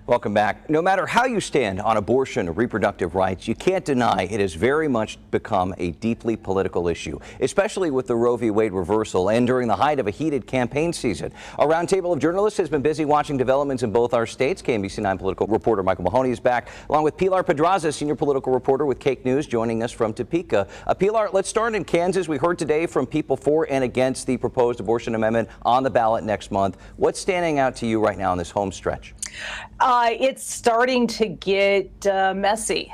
Welcome back. No matter how you stand on abortion or reproductive rights, you can't deny it has very much become a deeply political issue, especially with the Roe v. Wade reversal and during the height of a heated campaign season. A roundtable of journalists has been busy watching developments in both our states. KMBC9 political reporter Michael Mahoney is back, along with Pilar Pedraza, senior political reporter with Cake News, joining us from Topeka. Pilar, let's start in Kansas. We heard today from people for and against the proposed abortion amendment on the ballot next month. What's standing out to you right now in this home stretch? It's starting to get messy.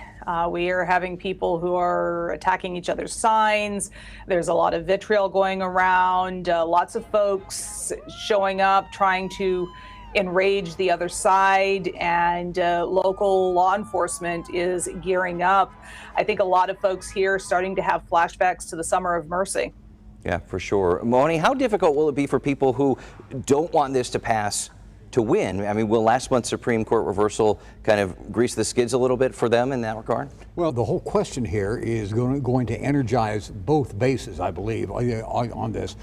We are having people who are attacking each other's signs. There's a lot of vitriol going around, lots of folks showing up, trying to enrage the other side, and local law enforcement is gearing up. I think a lot of folks here are starting to have flashbacks to the Summer of Mercy. Yeah, for sure. Mahoney, how difficult will it be for people who don't want this to pass to win? I mean, will last month's Supreme Court reversal kind of grease the skids a little bit for them in that regard? Well, the whole question here is going to energize both bases, I believe, on this.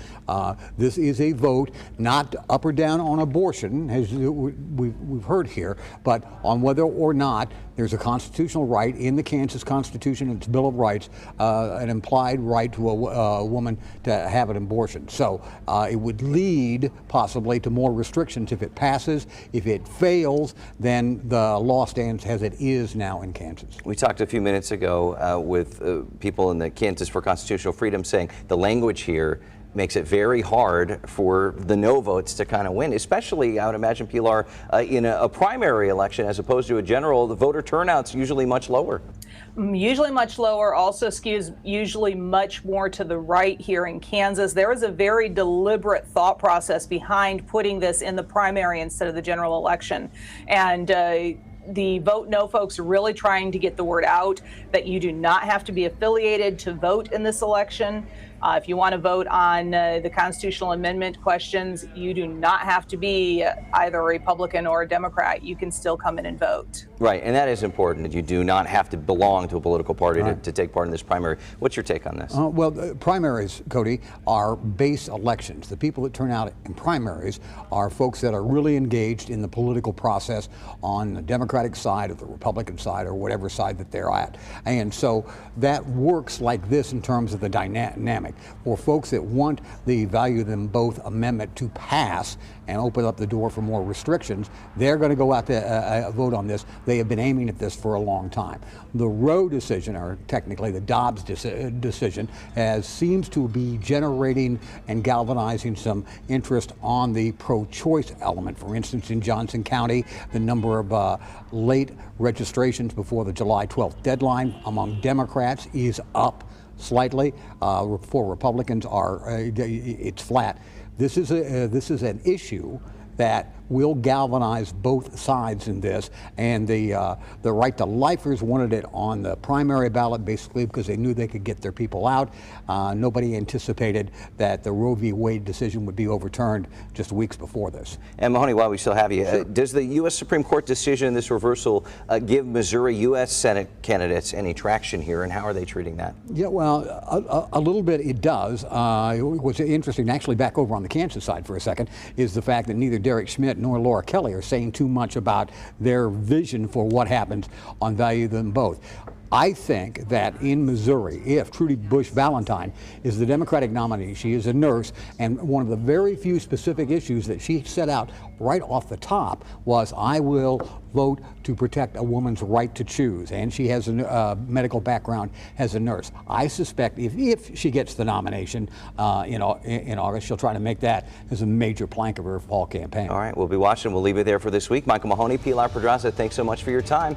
This is a vote not up or down on abortion, as we've heard here, but on whether or not there's a constitutional right in the Kansas Constitution and its Bill of Rights, an implied right to a woman to have an abortion. So it would lead possibly to more restrictions if it passes. If it fails, then the law stands as it is now in Kansas. We talked a few minutes ago with people in the Kansas for Constitutional Freedom saying the language here makes it very hard for the no votes to kind of win, especially, I would imagine, Pilar, in a primary election as opposed to a general. The voter turnout's usually much lower. Usually much lower, also skews usually much more to the right here in Kansas. There is a very deliberate thought process behind putting this in the primary instead of the general election. And the Vote No folks are really trying to get the word out that you do not have to be affiliated to vote in this election. If you want to vote on the constitutional amendment questions, you do not have to be either a Republican or a Democrat. You can still come in and vote. Right, and that is important, that you do not have to belong to a political party to take part in this primary. What's your take on this? Well, primaries, Cody, are base elections. The people that turn out in primaries are folks that are really engaged in the political process on the Democratic side or the Republican side or whatever side that they're at. And so that works like this in terms of the dynamic. For folks that want the value of them both amendment to pass and open up the door for more restrictions, they're going to go out to vote on this. They have been aiming at this for a long time. The Roe decision, or technically the Dobbs decision, seems to be generating and galvanizing some interest on the pro-choice element. For instance, in Johnson County, the number of late registrations before the July 12th deadline among Democrats is up slightly. For Republicans, it's flat. This is an issue that will galvanize both sides in this, and the right to lifers wanted it on the primary ballot basically because they knew they could get their people out. Nobody anticipated that the Roe v. Wade decision would be overturned just weeks before this. And Mahoney, while we still have you, does the U.S. Supreme Court decision, this reversal, give Missouri U.S. Senate candidates any traction here, and how are they treating that? Yeah, well, a little bit it does. What's interesting, actually back over on the Kansas side for a second, is the fact that neither Derek Schmidt nor Laura Kelly are saying too much about their vision for what happens on value of them both. I think that in Missouri, if Trudy Bush Valentine is the Democratic nominee, she is a nurse, and one of the very few specific issues that she set out right off the top was, I will vote to protect a woman's right to choose, and she has a medical background as a nurse. I suspect if she gets the nomination in August, she'll try to make that as a major plank of her fall campaign. All right, we'll be watching. We'll leave it there for this week. Michael Mahoney, Pilar Pedraza, thanks so much for your time.